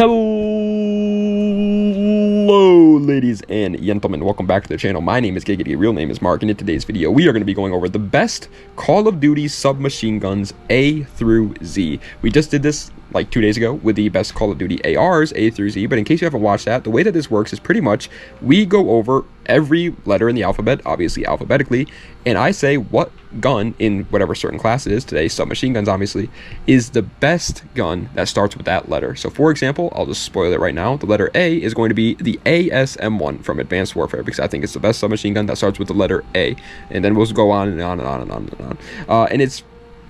Hello, ladies and gentlemen. Welcome back to the channel. My name is Giggity, real name is Mark, and in today's video, we are going to be going over the best Call of Duty submachine guns A through Z. We just did this like 2 days ago with the best Call of Duty ARs, A through Z, but in case you haven't watched that, the way that this works is pretty much we go over every letter in the alphabet, obviously alphabetically, and I say what gun in whatever certain class it is, today submachine guns obviously, is the best gun that starts with that letter. So for example, I'll just spoil it right now, the letter A is going to be the ASM1 from Advanced Warfare, because I think it's the best submachine gun that starts with the letter A, and then we'll go on and on and on and on and on.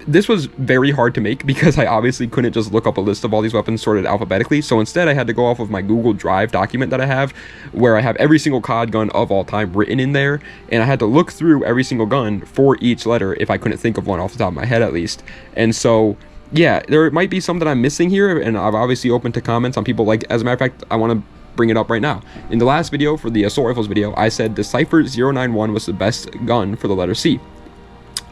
This was very hard to make because I obviously couldn't just look up a list of all these weapons sorted alphabetically, so instead I had to go off of my Google Drive document that I have, where I have every single COD gun of all time written in there, and I had to look through every single gun for each letter if I couldn't think of one off the top of my head at least. And so yeah, there might be some that I'm missing here, and I've obviously opened to comments on people. Like, as a matter of fact, I want to bring it up right now. In the last video for the assault rifles video, I said the Cypher 091 was the best gun for the letter C.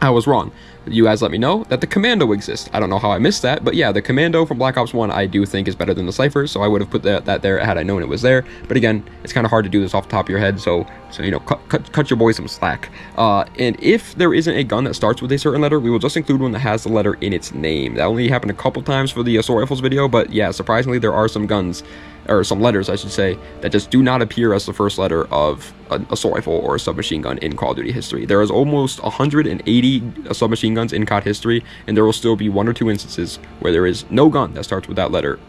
I was wrong. You guys let me know that the Commando exists. I don't know how I missed that, but yeah, the Commando from Black Ops 1 I do think is better than the Cypher, so I would have put that there had I known it was there. But again, it's kind of hard to do this off the top of your head, so you know, cut your boy some slack. And if there isn't a gun that starts with a certain letter, we will just include one that has the letter in its name. That only happened a couple times for the assault rifles video, but yeah, surprisingly there are some guns, or some letters I should say, that just do not appear as the first letter of an assault rifle or a submachine gun in Call of Duty history. There is almost 180 submachine guns in COD history, and there will still be 1 or 2 instances where there is no gun that starts with that letter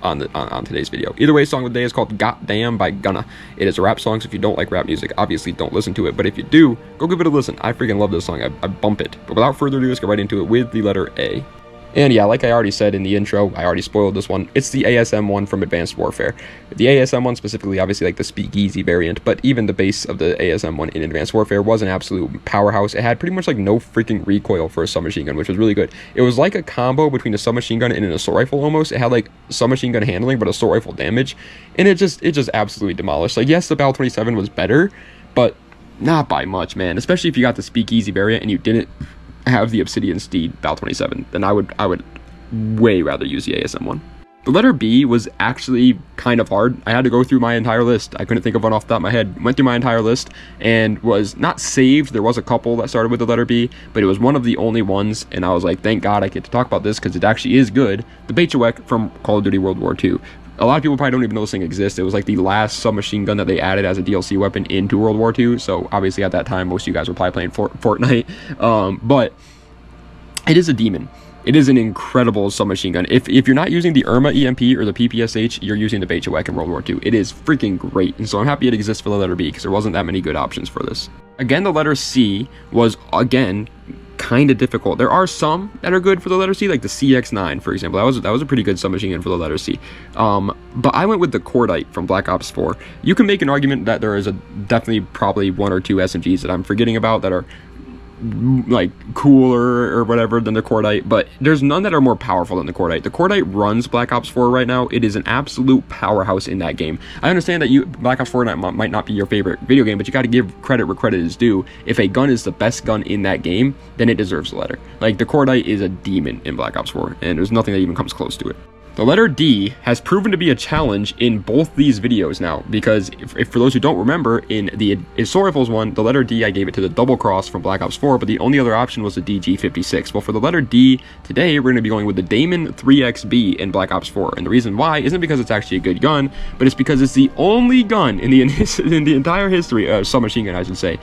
on today's video. Either way, song of the day is called Goddamn by Gunna. It is a rap song, so if you don't like rap music, obviously don't listen to it, but if you do, go give it a listen. I freaking love this song. I bump it. But without further ado, let's get right into it with the letter A. And yeah, like I already said in the intro, I already spoiled this one, it's the ASM1 from Advanced Warfare. The ASM1 specifically, obviously like the Speakeasy variant, but even the base of the ASM1 in Advanced Warfare was an absolute powerhouse. It had pretty much like no freaking recoil for a submachine gun, which was really good. It was like a combo between a submachine gun and an assault rifle almost. It had like submachine gun handling, but assault rifle damage, and it just absolutely demolished. Like, yes, the Bal 27 was better, but not by much, man. Especially if you got the Speakeasy variant and you didn't have the Obsidian Steed Bal 27, then I would way rather use the ASM1. The letter B was actually kind of hard. I had to go through my entire list. I couldn't think of one off the top of my head. Went through my entire list and was not saved. There was a couple that started with the letter B, but it was one of the only ones, and I was like, thank God I get to talk about this because it actually is good. The Bechawek from Call of Duty World War II. A lot of people probably don't even know this thing exists. It was like the last submachine gun that they added as a DLC weapon into World War II, so obviously at that time most of you guys were probably playing Fortnite, but it is a demon. It is an incredible submachine gun. If you're not using the Irma EMP or the PPSH, you're using the Bechawek in World War II. It is freaking great, and so I'm happy it exists for the letter B because there wasn't that many good options for this. Again, the letter C was, again, kind of difficult. There are some that are good for the letter C, like the CX-9, for example. That was a pretty good submachine gun for the letter C. But I went with the Cordite from Black Ops 4. You can make an argument that there is definitely probably 1 or 2 SMGs that I'm forgetting about that are like cooler or whatever than the Cordite, but there's none that are more powerful than the Cordite. The Cordite runs Black Ops 4 right now. It is an absolute powerhouse in that game. I understand that Black Ops 4 might not be your favorite video game, but you got to give credit where credit is due. If a gun is the best gun in that game, then it deserves the letter. Like, the Cordite is a demon in Black Ops 4, and there's nothing that even comes close to it. The letter D has proven to be a challenge in both these videos now, because if for those who don't remember, in the assault rifles one, the letter D, I gave it to the Double Cross from Black Ops 4, but the only other option was the DG56. Well, for the letter D, today we're going to be going with the Damon 3XB in Black Ops 4, and the reason why isn't because it's actually a good gun, but it's because it's the only gun in the entire history, submachine gun I should say,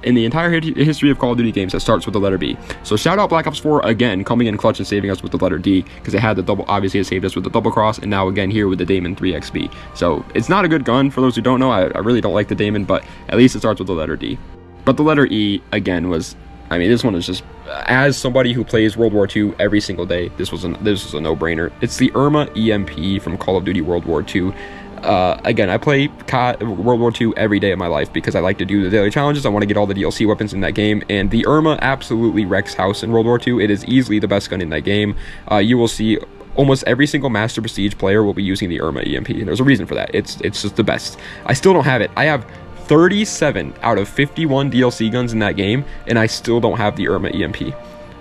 in the entire history of Call of Duty games that starts with the letter B. So shout out Black Ops 4 again, coming in clutch and saving us with the letter D, because it had the double, obviously it saved us with the Double Cross, and now again here with the Damon 3XB. So it's not a good gun for those who don't know. I really don't like the Damon, but at least it starts with the letter D. But the letter E again was, I mean, this one is just, as somebody who plays World War II every single day, this was a no-brainer. It's the Irma EMP from Call of Duty World War II. Again, I play World War II every day of my life because I like to do the daily challenges. I want to get all the DLC weapons in that game, and the Irma absolutely wrecks house in World War II. It is easily the best gun in that game. You will see almost every single Master Prestige player will be using the Irma EMP, and there's a reason for that. It's just the best. I still don't have it. I have 37 out of 51 DLC guns in that game, and I still don't have the Irma EMP.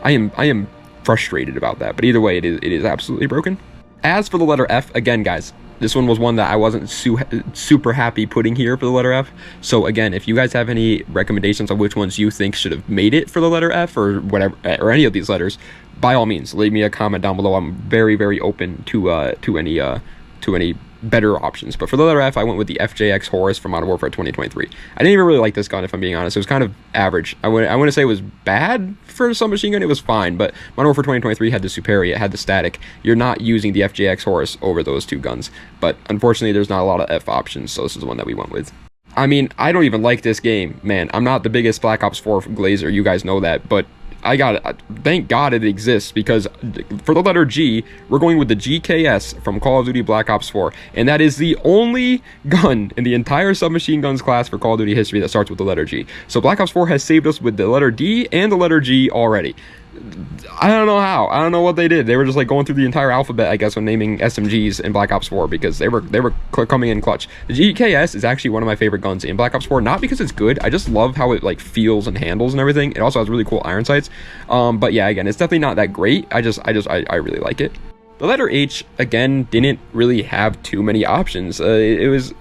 I am frustrated about that, but either way, it is absolutely broken. As for the letter F, again, guys, this one was one that I wasn't super happy putting here for the letter F. So again, if you guys have any recommendations on which ones you think should have made it for the letter F or whatever, or any of these letters, by all means, leave me a comment down below. I'm very, very open to any better options. But for the letter F, I went with the FJX Horus from Modern Warfare 2023. I didn't even really like this gun, if I'm being honest. It was kind of average. I wouldn't say it was bad for a submachine gun. It was fine, but Modern Warfare 2023 had the Superior, it had the static. You're not using the FJX Horus over those two guns. But unfortunately, there's not a lot of F options, so this is the one that we went with. I mean, I don't even like this game, man. I'm not the biggest Black Ops 4 glazer, you guys know that, but thank God it exists, because for the letter G, we're going with the GKS from Call of Duty Black Ops 4, and that is the only gun in the entire submachine guns class for Call of Duty history that starts with the letter G. So Black Ops 4 has saved us with the letter D and the letter G already. I don't know how. I don't know what they did. They were just like going through the entire alphabet, I guess, when naming SMGs in Black Ops 4, because they were coming in clutch. The GKS is actually one of my favorite guns in Black Ops 4, not because it's good. I just love how it like feels and handles and everything. It also has really cool iron sights. But yeah, again, it's definitely not that great. I really like it. The letter H, again, didn't really have too many options. There was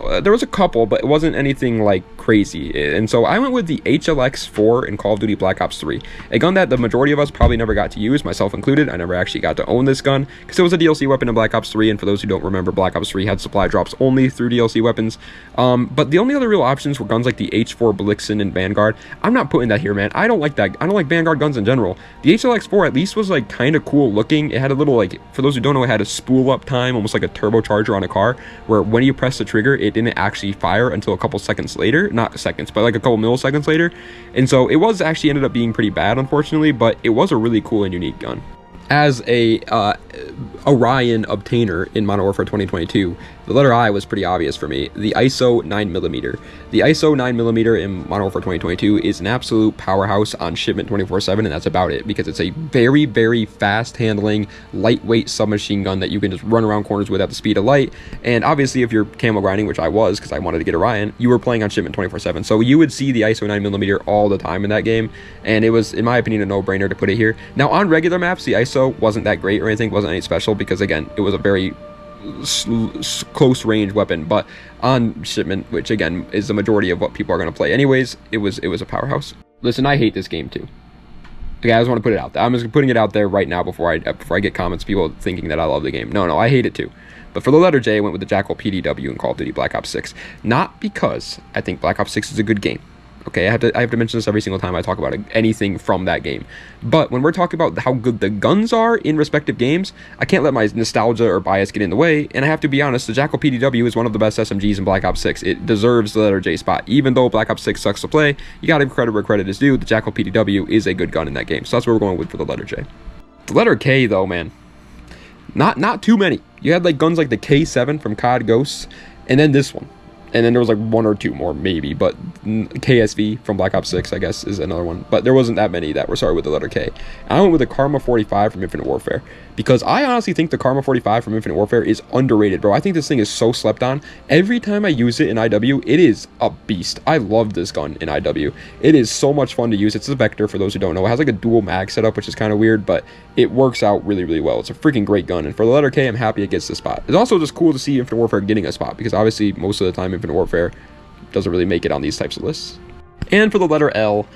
a couple, but it wasn't anything like crazy. And so I went with the HLX-4 in Call of Duty Black Ops 3, a gun that the majority of us probably never got to use, myself included. I never actually got to own this gun because it was a DLC weapon in Black Ops 3. And for those who don't remember, Black Ops 3 had supply drops only through DLC weapons. But the only other real options were guns like the H4 Blixen and Vanguard. I'm not putting that here, man. I don't like that. I don't like Vanguard guns in general. The HLX-4 at least was like kind of cool looking. It had a little, like, for those who don't know, it had a spool up time, almost like a turbocharger on a car, where when you press the trigger, it didn't actually fire until a couple seconds later. Not seconds, but like a couple milliseconds later. And so it was actually ended up being pretty bad, unfortunately, but it was a really cool and unique gun. As a Orion obtainer in Modern Warfare 2022, the letter I was pretty obvious for me. The ISO 9mm. The ISO 9mm in Modern Warfare 2022 is an absolute powerhouse on shipment 24/7, and that's about it, because it's a very, very fast handling, lightweight submachine gun that you can just run around corners with at the speed of light. And obviously, if you're camo grinding, which I was because I wanted to get Orion, you were playing on shipment 24/7, so you would see the ISO 9mm all the time in that game, and it was, in my opinion, a no-brainer to put it here. Now, on regular maps, the ISO wasn't that great or anything, wasn't any special, because again, it was a very close range weapon, but on shipment, which again is the majority of what people are going to play anyways, it was a powerhouse. Listen, I hate this game too. Okay, I just want to put it out there. I'm just putting it out there right now before I get comments, people thinking that I love the game. No, I hate it too. But for the letter J, I went with the Jackal PDW in Call of Duty Black Ops 6. Not because I think Black Ops 6 is a good game. Okay, I have to mention this every single time I talk about anything from that game. But when we're talking about how good the guns are in respective games, I can't let my nostalgia or bias get in the way, and I have to be honest, the Jackal PDW is one of the best SMGs in Black Ops 6. It deserves the letter J spot. Even though Black Ops 6 sucks to play, you gotta give credit where credit is due. The Jackal PDW is a good gun in that game, so that's what we're going with for the letter J. The letter K, though, man, not too many. You had like guns like the K7 from COD Ghosts, and then this one. And then there was like one or two more, maybe, but KSV from Black Ops 6, I guess, is another one. But there wasn't that many that were started with the letter K. I went with the Karma 45 from Infinite Warfare, because I honestly think the Karma 45 from Infinite Warfare is underrated, bro. I think this thing is so slept on. Every time I use it in IW, it is a beast. I love this gun in IW. It is so much fun to use. It's a Vector, for those who don't know. It has like a dual mag setup, which is kind of weird, but it works out really, really well. It's a freaking great gun, and for the letter K, I'm happy it gets the spot. It's also just cool to see Infinite Warfare getting a spot, because obviously most of the time Infinite Warfare doesn't really make it on these types of lists. And for the letter L,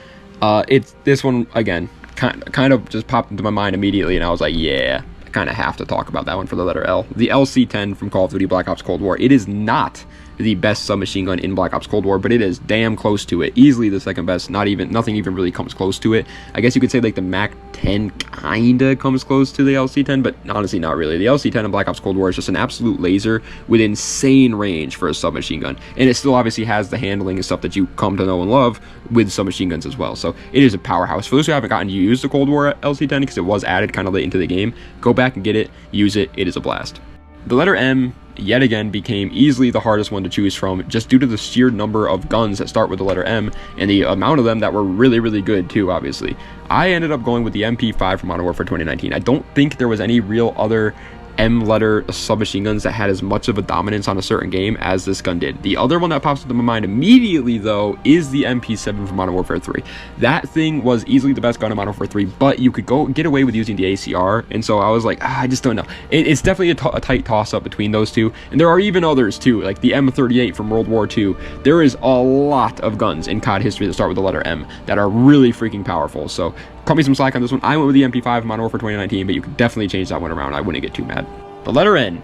it's this one again kind of just popped into my mind immediately, and I was like, yeah, I kind of have to talk about that one for the letter L. The LC-10 from Call of Duty Black Ops Cold War. It is not the best submachine gun in Black Ops Cold War, but it is damn close to it. Easily the second best. Nothing even really comes close to it. I guess you could say like the Mac 10 kinda comes close to the LC-10, but honestly not really. The LC-10 in Black Ops Cold War is just an absolute laser with insane range for a submachine gun, and it still obviously has the handling and stuff that you come to know and love with submachine guns as well. So it is a powerhouse. For those who haven't gotten to use the Cold War LC-10, because it was added kind of late into the game, go back and get it, use it. It is a blast. The letter M, yet again, became easily the hardest one to choose from, just due to the sheer number of guns that start with the letter M, and the amount of them that were really, really good too, obviously. I ended up going with the MP5 from Modern Warfare 2019. I don't think there was any real other M letter submachine guns that had as much of a dominance on a certain game as this gun did. The other one that pops into my mind immediately, though, is the MP7 from Modern Warfare 3. That thing was easily the best gun in Modern Warfare 3, but you could get away with using the ACR, and so I was like, I just don't know. It's definitely a tight toss-up between those two, and there are even others too, like the M38 from World War II. There is a lot of guns in COD history that start with the letter M that are really freaking powerful, so cut me some slack on this one. I went with the MP5 in Modern Warfare 2019, but you could definitely change that one around. I wouldn't get too mad. The letter N.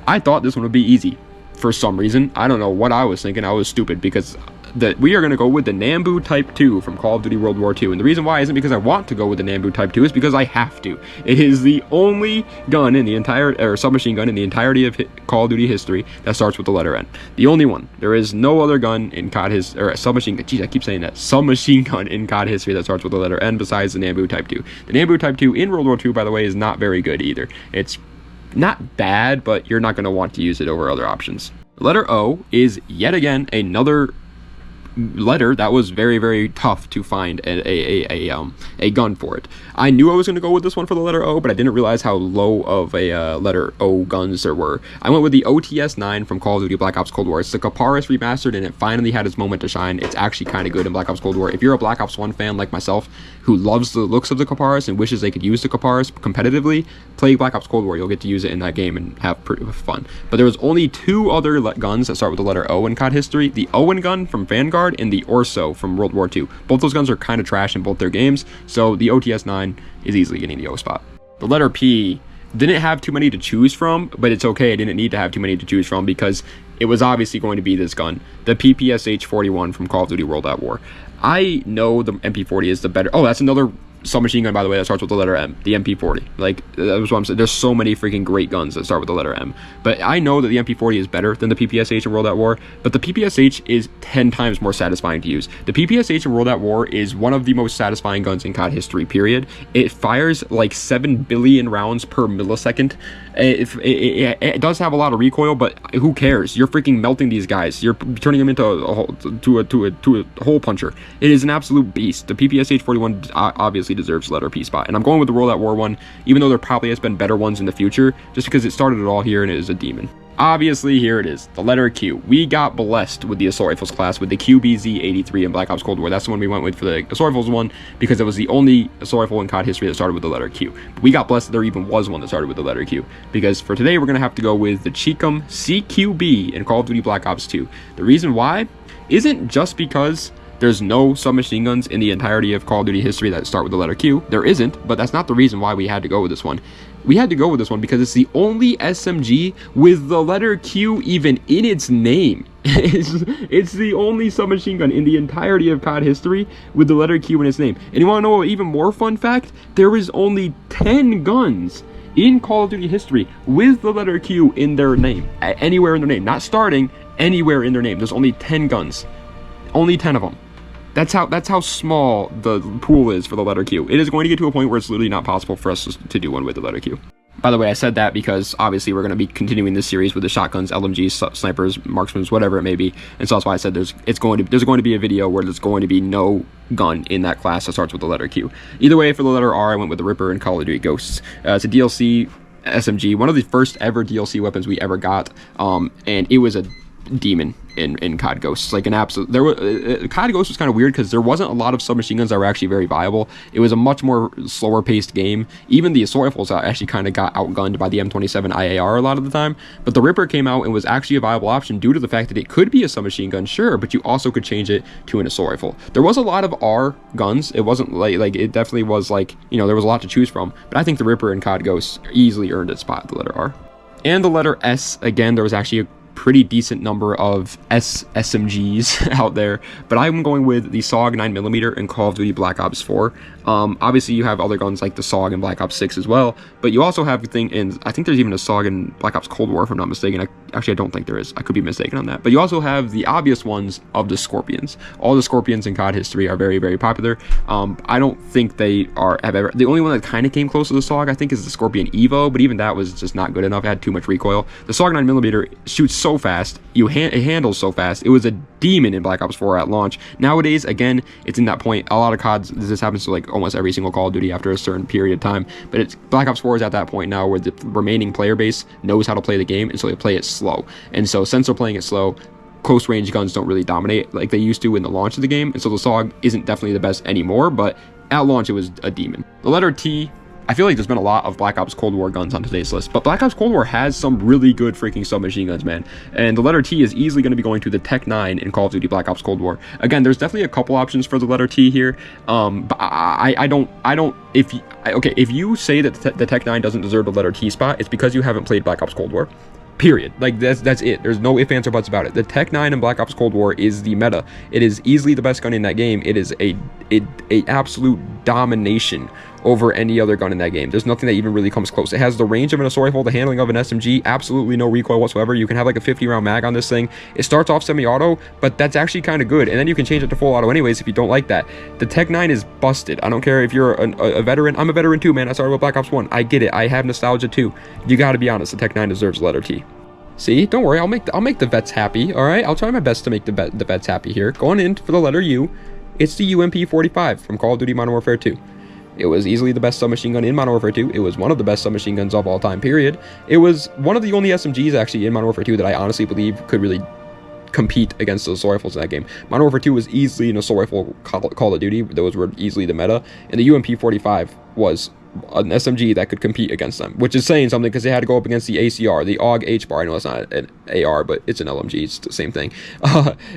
I thought this one would be easy for some reason. I don't know what I was thinking. I was stupid because we are going to go with the Nambu Type 2 from Call of Duty World War II. And the reason why isn't because I want to go with the Nambu Type 2, is because I have to. It is the only gun in the entire, or submachine gun in the entirety of Call of Duty history that starts with the letter N. The only one. There is no other gun in COD history, or submachine gun, geez, I keep saying that, submachine gun in COD history that starts with the letter N besides the Nambu Type 2. The Nambu Type 2 in World War II, by the way, is not very good either. It's not bad, but you're not going to want to use it over other options. The letter O is yet again another letter that was very, very tough to find a gun for it. I knew I was going to go with this one for the letter O, but I didn't realize how low of a letter O guns there were. I went with the OTS-9 from Call of Duty Black Ops Cold War. It's the Kaparis remastered, and it finally had its moment to shine. It's actually kind of good in Black Ops Cold War. If you're a Black Ops 1 fan like myself, who loves the looks of the Kaparis and wishes they could use the Kaparis competitively, play Black Ops Cold War. You'll get to use it in that game and have pretty fun. But there was only two other guns that start with the letter O in COD history: the Owen gun from Vanguard and the Orso from World War II. Both those guns are kind of trash in both their games, so the OTS-9 is easily getting the O spot. The letter P didn't have too many to choose from, but it's okay. I didn't need to have too many to choose from because it was obviously going to be this gun, the PPSH-41 from Call of Duty World at War. I know the MP40 is the better. Oh, that's another submachine gun, by the way, that starts with the letter M, the MP40. Like, that's what I'm saying. There's so many freaking great guns that start with the letter M. But I know that the MP40 is better than the PPSH in World at War, but the PPSH is 10 times more satisfying to use. The PPSH in World at War is one of the most satisfying guns in COD history, period. It fires like 7 billion rounds per millisecond. It does have a lot of recoil, but who cares? You're freaking melting these guys. You're turning them into a hole puncher. It is an absolute beast. The PPSH-41 obviously deserves letter P spot, and I'm going with the World at War one, even though there probably has been better ones in the future, just because it started it all here and it is a demon. Obviously, here it is, the letter Q. We got blessed with the Assault Rifles class with the QBZ-83 in Black Ops Cold War. That's the one we went with for the Assault Rifles one, because it was the only Assault Rifle in COD history that started with the letter Q. But we got blessed that there even was one that started with the letter Q, because for today we're going to have to go with the Cheekum CQB in Call of Duty Black Ops 2. The reason why isn't just because there's no submachine guns in the entirety of Call of Duty history that start with the letter Q. There isn't, but that's not the reason why we had to go with this one. We had to go with this one because it's the only SMG with the letter Q even in its name. It's the only submachine gun in the entirety of COD history with the letter Q in its name. And you want to know an even more fun fact? There is only 10 guns in Call of Duty history with the letter Q in their name. Anywhere in their name. Not starting, anywhere in their name. There's only 10 guns. Only 10 of them. That's how small the pool is for the letter Q. It is going to get to a point where it's literally not possible for us to do one with the letter Q. By the way, I said that because obviously we're going to be continuing this series with the shotguns, LMGs, snipers, marksmen, whatever it may be, and so that's why I said there's going to be a video where there's going to be no gun in that class that starts with the letter Q. Either way, for the letter R, I went with the Ripper and Call of Duty Ghosts. It's a DLC SMG, one of the first ever DLC weapons we ever got, and it was a demon in COD Ghosts. Like an absolute, COD Ghosts was kind of weird because there wasn't a lot of submachine guns that were actually very viable. It was a much more slower paced game. Even the assault rifles actually kind of got outgunned by the M27 IAR a lot of the time, but the Ripper came out and was actually a viable option due to the fact that it could be a submachine gun, sure, but you also could change it to an assault rifle. There was a lot of R guns. It wasn't like it definitely was like, you know, there was a lot to choose from, but I think the Ripper in COD Ghosts easily earned its spot, the letter R. And the letter S, again, there was actually a pretty decent number of SMGs out there, but I'm going with the SOG 9mm in Call of Duty Black Ops 4. Obviously you have other guns like the SOG in Black Ops 6 as well, but you also have the thing in, I think there's even a SOG in Black Ops Cold War if I'm not mistaken. Actually I don't think there is. I could be mistaken on that. But you also have the obvious ones of the Scorpions. All the Scorpions in COD history are very, very popular. I don't think they have ever, the only one that kind of came close to the SOG I think is the Scorpion Evo, but even that was just not good enough. It had too much recoil. The SOG 9mm shoots so fast, it handles so fast. It was a demon in Black Ops 4 at launch. Nowadays, again, it's in that point. A lot of CODs, this happens to like almost every single Call of Duty after a certain period of time, but it's Black Ops 4 is at that point now where the remaining player base knows how to play the game, and so they play it slow. And so since they're playing it slow, close range guns don't really dominate like they used to in the launch of the game, and so the SOG isn't definitely the best anymore, but at launch it was a demon. The letter T, I feel like there's been a lot of Black Ops Cold War guns on today's list, but Black Ops Cold War has some really good freaking submachine guns, man. And the letter T is easily going to be going to the Tech 9 in Call of Duty Black Ops Cold War. Again, there's definitely a couple options for the letter T here, but if you say that the Tech 9 doesn't deserve the letter T spot, it's because you haven't played Black Ops Cold War. Period. Like, that's it. There's no ifs, ands, or buts about it. The Tech 9 in Black Ops Cold War is the meta. It is easily the best gun in that game. It is a absolute domination over any other gun in that game. There's nothing that even really comes close. It has the range of an assault rifle, the handling of an SMG, absolutely no recoil whatsoever. You can have like a 50-round mag on this thing. It starts off semi-auto, but that's actually kind of good. And then you can change it to full auto anyways if you don't like that. The Tech 9 is busted. I don't care if you're a veteran. I'm a veteran too, man. I started with Black Ops 1. I get it. I have nostalgia too. You got to be honest. The Tech 9 deserves letter T. See, don't worry. I'll make the vets happy. All right, I'll try my best to make the vets happy here. Going in for the letter U, it's the UMP-45 from Call of Duty Modern Warfare 2. It was easily the best submachine gun in Modern Warfare 2. It was one of the best submachine guns of all time, period. It was one of the only SMGs actually in Modern Warfare 2 that I honestly believe could really compete against those assault rifles in that game. Modern Warfare 2 was easily an assault rifle Call of Duty. Those were easily the meta. And the UMP-45 was an SMG that could compete against them, which is saying something because they had to go up against the ACR, the AUG H-bar. I know it's not an AR, but it's an LMG. It's the same thing.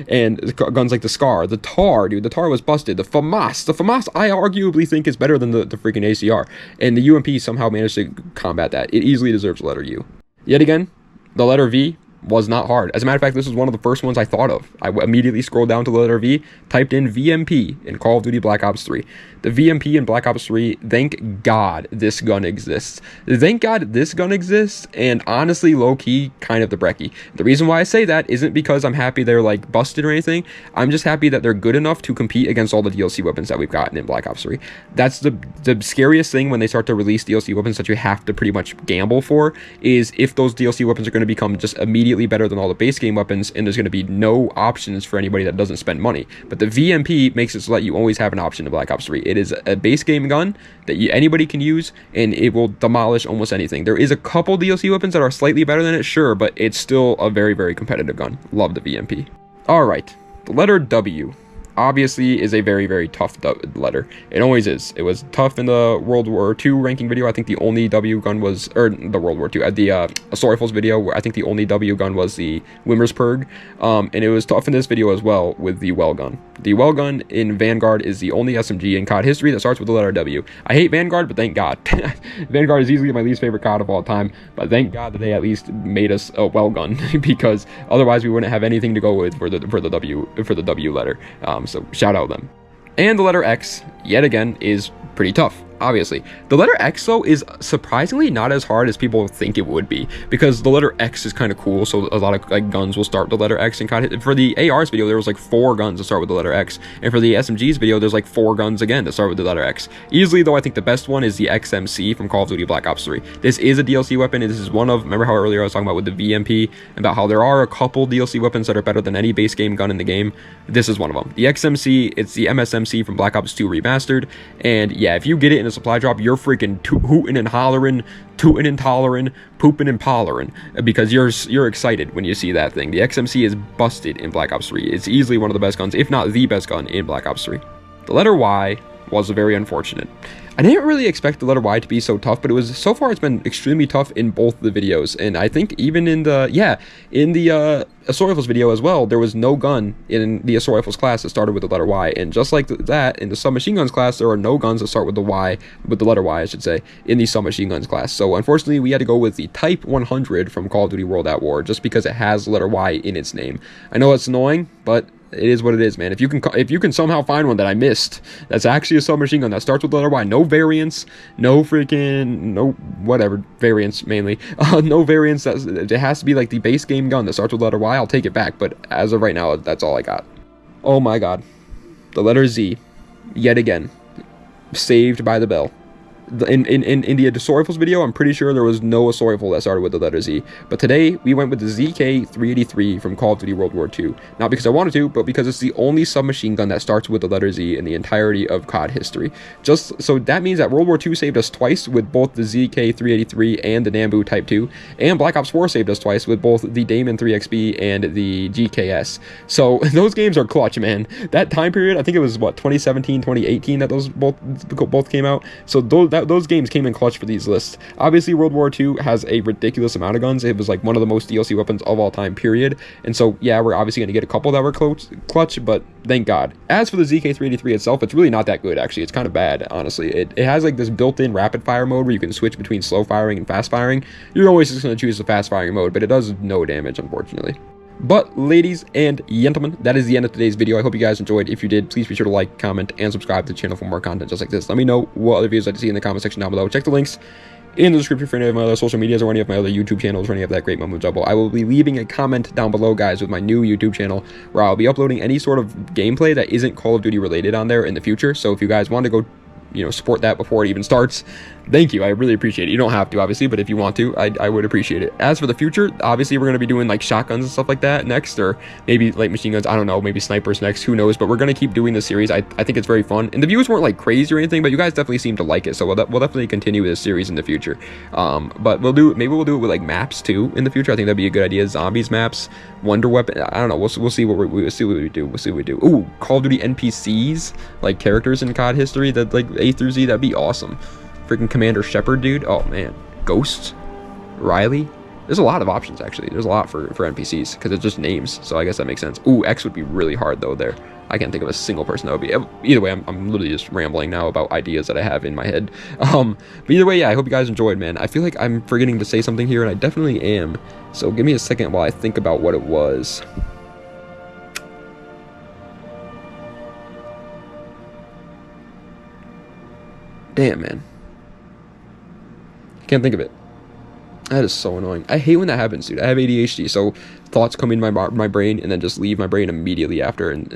And guns like the SCAR, the TAR, dude, the TAR was busted. The FAMAS, I arguably think is better than the freaking ACR. And the UMP somehow managed to combat that. It easily deserves the letter U. Yet again, the letter V was not hard. As a matter of fact, this was one of the first ones I thought of. I immediately scrolled down to the letter V, typed in VMP in Call of Duty Black Ops 3. The VMP in Black Ops 3, thank God this gun exists. Thank God this gun exists, and honestly, low-key, kind of the brekkie. The reason why I say that isn't because I'm happy they're, like, busted or anything. I'm just happy that they're good enough to compete against all the DLC weapons that we've gotten in Black Ops 3. That's the scariest thing when they start to release DLC weapons that you have to pretty much gamble for, is if those DLC weapons are going to become just immediately better than all the base game weapons, and there's going to be no options for anybody that doesn't spend money. But the VMP makes it so that you always have an option in Black Ops 3. It is a base game gun that anybody can use, and it will demolish almost anything. There is a couple DLC weapons that are slightly better than it, sure, but it's still a very, very competitive gun. Love the VMP. All right, the letter W obviously is a very, very tough letter. It always is. It was tough in the World War II ranking video. I think the only W gun was, or the World War II, the assault rifles video, where I think the only W gun was the Wimmersperg, and it was tough in this video as well with the well gun. The well gun in Vanguard is the only SMG in COD history that starts with the letter W. I hate Vanguard, but thank God. Vanguard is easily my least favorite COD of all time, but thank God that they at least made us a well gun, because otherwise we wouldn't have anything to go with for the W letter. So shout out them. And the letter X, yet again, is pretty tough, obviously. The letter X, though, is surprisingly not as hard as people think it would be, because the letter X is kind of cool, so a lot of like guns will start with the letter X. And kind of, for the ARs video, there was like 4 guns to start with the letter X, and for the SMGs video, there's like 4 guns again to start with the letter X. Easily, though, I think the best one is the XMC from Call of Duty Black Ops 3. This is a DLC weapon, and this is one of, remember how earlier I was talking about with the VMP, about how there are a couple DLC weapons that are better than any base game gun in the game? This is one of them. The XMC, it's the MSMC from Black Ops 2 Remastered, and yeah, if you get it in a supply drop, you're freaking hooting and hollering, tooting and tollering, pooping and pollering, because you're excited when you see that thing. The XMC is busted in Black Ops 3. It's easily one of the best guns, if not the best gun in Black Ops 3. The letter Y was very unfortunate. I didn't really expect the letter Y to be so tough, but it was, so far it's been extremely tough in both the videos, and I think even in the assault rifles video as well, there was no gun in the assault rifles class that started with the letter Y, and just like that, in the submachine guns class, there are no guns that start with the letter Y, I should say, in the submachine guns class. So unfortunately, we had to go with the Type 100 from Call of Duty World at War, just because it has the letter Y in its name. I know it's annoying, but it is what it is, man. If you can somehow find one that I missed, that's actually a submachine gun that starts with the letter Y, no variants, no whatever variants mainly, no variants. It has to be like the base game gun that starts with the letter Y. I'll take it back, but as of right now, that's all I got. Oh my God, the letter Z, yet again, saved by the bell. In the Assault Rifles video, I'm pretty sure there was no Assault Rifle that started with the letter Z. But today, we went with the ZK-383 from Call of Duty World War II. Not because I wanted to, but because it's the only submachine gun that starts with the letter Z in the entirety of COD history. Just so that means that World War II saved us twice with both the ZK-383 and the Nambu Type 2, and Black Ops 4 saved us twice with both the Damon 3XB and the GKS. So those games are clutch, man. That time period, I think it was what, 2017, 2018 that those both came out. So those games came in clutch for these lists. Obviously, World War II has a ridiculous amount of guns. It was like one of the most DLC weapons of all time, period. And so yeah, we're obviously going to get a couple that were clutch, but thank God. As for the ZK-383 itself, it's really not that good, actually. It's kind of bad, honestly. It has like this built-in rapid fire mode where you can switch between slow firing and fast firing. You're always just going to choose the fast firing mode, but it does no damage, unfortunately. But ladies and gentlemen, that is the end of today's video. I hope you guys enjoyed. If you did, please be sure to like, comment, and subscribe to the channel for more content just like this. Let me know what other videos you'd like to see in the comment section down below. Check the links in the description for any of my other social medias or any of my other YouTube channels or any of that great mumbo jumbo. I will be leaving a comment down below, guys, with my new YouTube channel where I'll be uploading any sort of gameplay that isn't Call of Duty related on there in the future. So if you guys want to go, support that before it even starts, thank you. I really appreciate it. You don't have to, obviously, but if you want to, I would appreciate it. As for the future, obviously, we're going to be doing like shotguns and stuff like that next, or maybe light machine guns. I don't know, maybe snipers next, who knows, but we're going to keep doing this series. I think it's very fun, and the views weren't like crazy or anything, but you guys definitely seem to like it, so we'll definitely continue with this series in the future. But maybe we'll do it with like maps too in the future. I think that'd be a good idea. Zombies maps, wonder weapon. I don't know. We'll see what we do. We'll see what we do. Ooh, Call of Duty NPCs, like characters in COD history that like A through Z. That'd be awesome. Freaking Commander Shepard, dude. Oh man, Ghost, Riley. There's a lot of options, actually. There's a lot for NPCs because it's just names, so I guess that makes sense. Ooh, X would be really hard though. There, I can't think of a single person that would be. Either way, I'm literally just rambling now about ideas that I have in my head. But either way, yeah, I hope you guys enjoyed, man. I feel like I'm forgetting to say something here, and I definitely am. So give me a second while I think about what it was. Damn, man. I can't think of it. That is so annoying. I hate when that happens, dude. I have ADHD, so thoughts come in my brain and then just leave my brain immediately after, and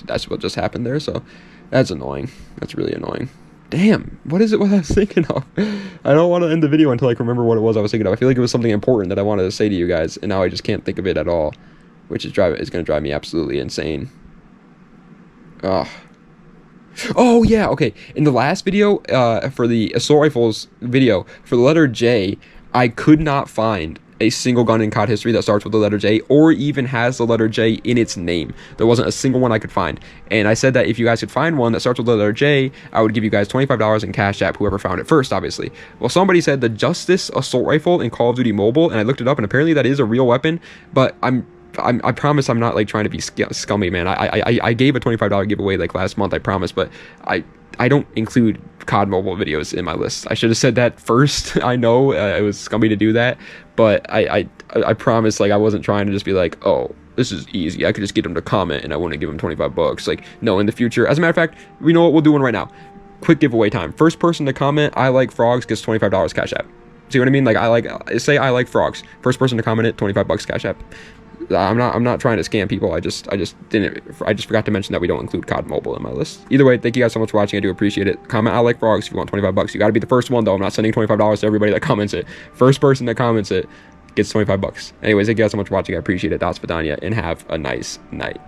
that's what just happened there, so that's annoying. That's really annoying. Damn, what is it what I was thinking of? I don't want to end the video until I can remember what it was I was thinking of. I feel like it was something important that I wanted to say to you guys, and now I just can't think of it at all, which is going to drive me absolutely insane. Ugh. Oh yeah, okay. In the last video, for the Assault Rifles video, for the letter J, I could not find a single gun in COD history that starts with the letter J or even has the letter J in its name. There wasn't a single one I could find. And I said that if you guys could find one that starts with the letter J, I would give you guys $25 in Cash App, whoever found it first, obviously. Well, somebody said the Justice Assault Rifle in Call of Duty Mobile, and I looked it up, and apparently that is a real weapon, but I promise I'm not like trying to be scummy, man. I gave a $25 giveaway like last month, I promise, but I don't include COD mobile videos in my list. I should have said that first. I know it was scummy to do that, but I promise, like, I wasn't trying to just be like, oh, this is easy, I could just get them to comment and I wouldn't give them 25 bucks. Like, no, in the future. As a matter of fact, we know what we'll do one right now. Quick giveaway time. First person to comment I like frogs gets $25 Cash App. See what I mean? Like, say I like frogs. First person to comment it, 25 bucks Cash App. I'm not trying to scam people. I just forgot to mention that we don't include COD Mobile in my list. Either way, thank you guys so much for watching. I do appreciate it. Comment I like frogs if you want 25 bucks. You got to be the first one though. I'm not sending $25 to everybody that comments it. First person that comments it gets 25 bucks. Anyways, thank you guys so much for watching. I appreciate it. Das Vidania, and have a nice night.